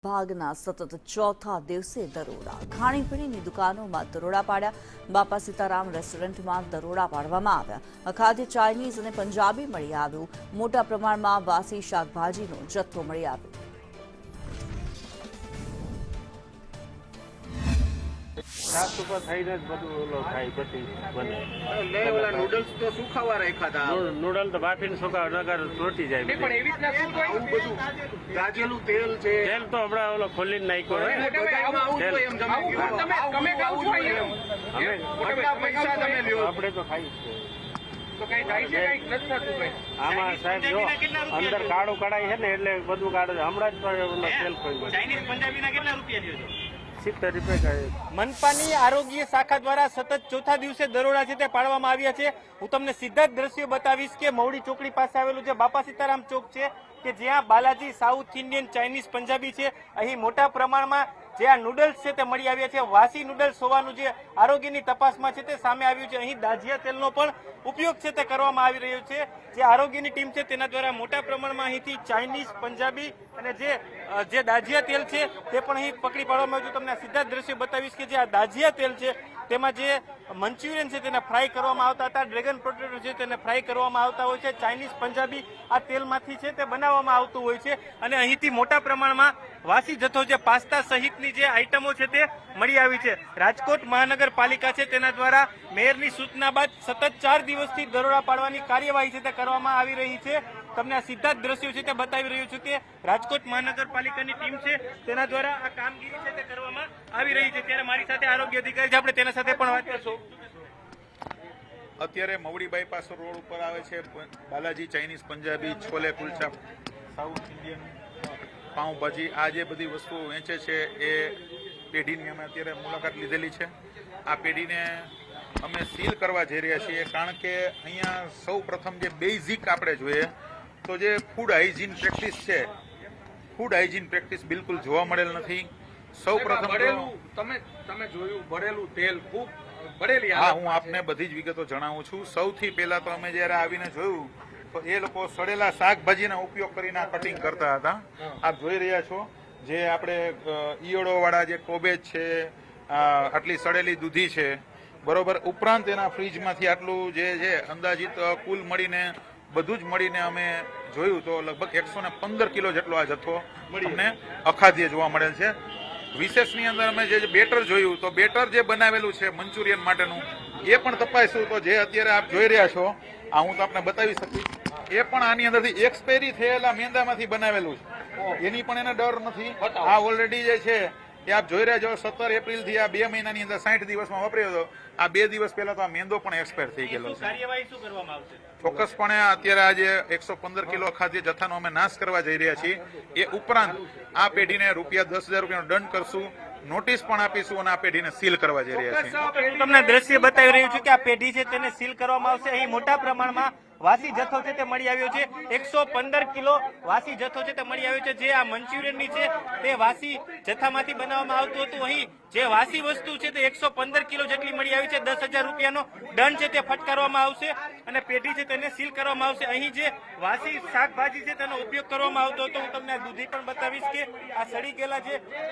ભાગના સતત ચોથા દિવસે દરોડા ખાણીપીણીની દુકાનોમાં દરોડા પાડ્યા। બાપા સીતારામ રેસ્ટોરન્ટમાં દરોડા પાડવામાં આવ્યા। અખાદ્ય ચાઇનીઝ અને પંજાબી મળી આવ્યું। મોટા પ્રમાણમાં વાસી શાકભાજીનો જથ્થો મળી આવ્યો। સાત ઉપર થઈને જ બધું ઓલો થાય બધી બને લે ઓલા નૂડલ્સ તો સુખાવા રાખ્યા હતા નૂડલ તો બાફીને સુકાવા નગર ચોટી જાય નહીં પણ એવી રીતના શું થાય આવું બધું ગાજેલું તેલ છે તેલ તો હમણાં ઓલો ખોલીને નાખ્યો બધામાં આવું જ હોય એમ તમે ખાવ છો એમ મોટા પૈસા તમે લ્યો આપણે તો ખાઈ તો કઈ થાય છે કઈ નથી થતું કઈ આમાં સાહેબ જો અંદર કાળું કઢાઈ છે ને એટલે બધું કાઢે હમણાં જ ઓલો તેલ ખોઈ ચાઇનીઝ પંજાબીના કેટલા રૂપિયા લ્યો છો? 70 રૂપિયા। મનપાની આરોગ્ય શાખા દ્વારા સતત ચોથા દિવસે દરોડા છે તે પાડવામાં આવ્યા છે। હું તમને સીધા જ દ્રશ્યો બતાવીશ કે મવડી ચોકડી પાસે આવેલું જે બાપા સીતારામ ચોક છે કે જ્યાં Balaji south Indian Chinese Punjabi છે અહીં મોટા પ્રમાણમાં જે આ નૂડલ્સ છે તે મળી આવ્યા છે। વાસી નૂડલ્સ હોવાનું જે આરોગ્યની તપાસમાં છે તે સામે આવ્યું છે। અહીં દાજિયા તેલનો પણ ઉપયોગ છે તે કરવામાં આવી રહ્યો છે। જે આરોગ્યની ટીમ છે તેના દ્વારા મોટા પ્રમાણમાં અહીંથી ચાઇનીઝ પંજાબી અને જે દાજિયા તેલ છે તે પણ અહીં પકડી પાડવામાં આવ્યું। તમને સીધા દ્રશ્ય બતાવીશ કે જે આ દાજિયા તેલ છે તેમાં જે મંચુરિયન છે તેને ફ્રાય કરવામાં આવતા હતા, ડ્રેગન પોટેટો છે તેને ફ્રાય કરવામાં આવતા હોય છે। ચાઇનીઝ પંજાબી આ તેલમાંથી છે તે બનાવવામાં આવતું હોય છે અને અહીંથી મોટા પ્રમાણમાં વાસી જથ્થો જે પાસ્તા સહિતની જે આઈટમો છે તે મળી આવી છે। રાજકોટ મહાનગરપાલિકા છે તેના દ્વારા મેયરની સૂચના બાદ સતત 4 દિવસથી દરોડા પાડવાની કાર્યવાહી છે તે કરવામાં આવી રહી છે। તમને આ સીધા જ દ્રશ્યો છે તે બતાવી રહ્યું છું કે રાજકોટ મહાનગરપાલિકાની ટીમ છે તેના દ્વારા આ કામગીરી છે તે કરવામાં આવી રહી છે। ત્યારે મારી સાથે આરોગ્ય અધિકારી છે, આપણે તેના સાથે પણ વાત કરશું। અત્યારે મવડી બાયપાસ રોડ ઉપર આવે છે Balaji Chinese Punjabi chole kulcha south Indian pav bhaji આ જે બધી વસ્તુઓ વેચે છે એ પેઢીની અમે અત્યારે મુલાકાત લીધેલી છે। આ પેઢીને અમે સીલ કરવા જઈ રહ્યા છીએ કારણ કે અહીંયા સૌ પ્રથમ જે બેઝિક આપણે જોઈએ તો જે ફૂડ હાઇજીન પ્રેક્ટિસ છે ફૂડ હાઇજીન પ્રેક્ટિસ બિલકુલ જોવા મળેલ નથી। સૌ પ્રથમ તમે જોયું બળેલું તેલ ખૂબ બળેલી હા હું આપને બધી જ વિગતો જણાવું છું। સૌથી પહેલા તો અમે જયારે આવીને જોયું તો એ લોકો સડેલા શાકભાજીનો ઉપયોગ કરીને કટિંગ કરતા હતા। આપ જોઈ રહ્યા છો જે આપણે ઈયળો વાળા જે કોબેજ છે આટલી સડેલી દૂધી છે બરોબર, ઉપરાંત એના ફ્રીજમાંથી આટલું જે છે અંદાજિત કુલ મળીને બધું જ મળીને અમે જોયું તો લગભગ 115 કિલો જેટલો આ જથ્થો અમને અખાદ્ય જોવા મળેલ છે। વિશેષની અંદર અમે જે બેટર જોયું તો બેટર જે બનાવેલું છે મંચુરિયન માટેનું એ પણ તપાસ્યું તો જે અત્યારે આપ જોઈ રહ્યા છો આ હું તો આપને બતાવી શકીશ એ પણ આની અંદરથી એક્સપાયરી થયેલા મેંદામાંથી બનાવેલું છે, એની પણ એને ડર નથી। આ ઓલરેડી જે છે એ આપ જોઈ રહ્યા છો 17 એપ્રિલથી આ 2 મહિનાની અંદર 60 દિવસમાં વાપર્યો હતો। આ 2 દિવસ પહેલા તો આ મેંદો પણ એક્સપાયર થઈ ગયેલો છે। કાર્યવાહી શું કરવામાં આવશે? ચોક્કસપણે અત્યારે આજે 115 કિલો ખાદ્ય જથ્થાનો અમે નાશ કરવા જઈ રહ્યા છીએ। એ ઉપરાંત આ પેઢીને ₹10,000 રૂપિયાનો દંડ કરશું, નોટિસ પણ આપીશું અને આ પેઢીને સીલ કરવા જઈ રહ્યા છીએ। તમને દ્રશ્ય બતાવી રહ્યું છું કે આ પેઢી છે તેને સીલ કરવામાં આવશે। અહીં મોટા પ્રમાણમાં વાસી જથ્થો છે તે મળી આવ્યો છે। 115 કિલો વાસી જથ્થો છે તે મળી આવ્યો છે। જે આ મંચુરિયનની છે તે વાસી જથ્થામાંથી બનાવવામાં આવતું હતું। અહીં જે વાસી વસ્તુ છે તે 115 કિલો જેટલી મળી આવી છે। 10,000 રૂપિયાનો દંડ છે તે ફટકારવામાં આવશે અને પેઢી છે તેને સીલ કરવામાં આવશે। અહીં જે વાસી શાકભાજી છે તેનો ઉપયોગ કરવામાં આવતો હતો, હું તમને દૂધી પણ બતાવીશ કે આ સડી ગયેલા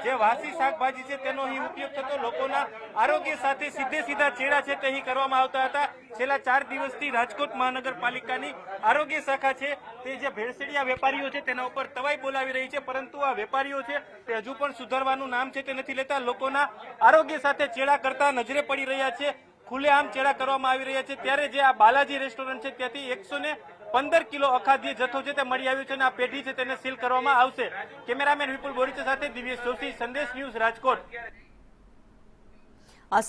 જે વાસી શાકભાજી છે તેનો અહીં ઉપયોગ થતો લોકોના આરોગ્ય સાથે સીધા ચેડા છે તે અહીં કરવામાં આવતા હતા। છેલ્લા 4 દિવસથી રાજકોટ મહાનગરપાલિકાની આરોગ્ય શાખા છે તે જે ભેળસેડિયા વેપારીઓ છે તેના ઉપર તવાઈ બોલાવી રહી છે, પરંતુ આ વેપારીઓ છે તે હજુ પણ સુધારવાનું નામ છે તે નથી લેતા। લોકોના આરોગ્ય સાથે ચેડા કરતા નજરે પડી રહ્યા છે, ખુલ્લેઆમ ચેડા કરવામાં આવી રહ્યા છે। ત્યારે જે આ બાલાજી રેસ્ટોરન્ટ છે ત્યાંથી 115 કિલો અખાદ્ય જથ્થો છે તે મળી આવ્યો છે અને આ પેઢી છે તેને સીલ કરવામાં આવશે। કેમેરામેન વિપુલ બોરીચા સાથે દિવ્યેશ જોશી, સંદેશ ન્યૂઝ, રાજકોટ।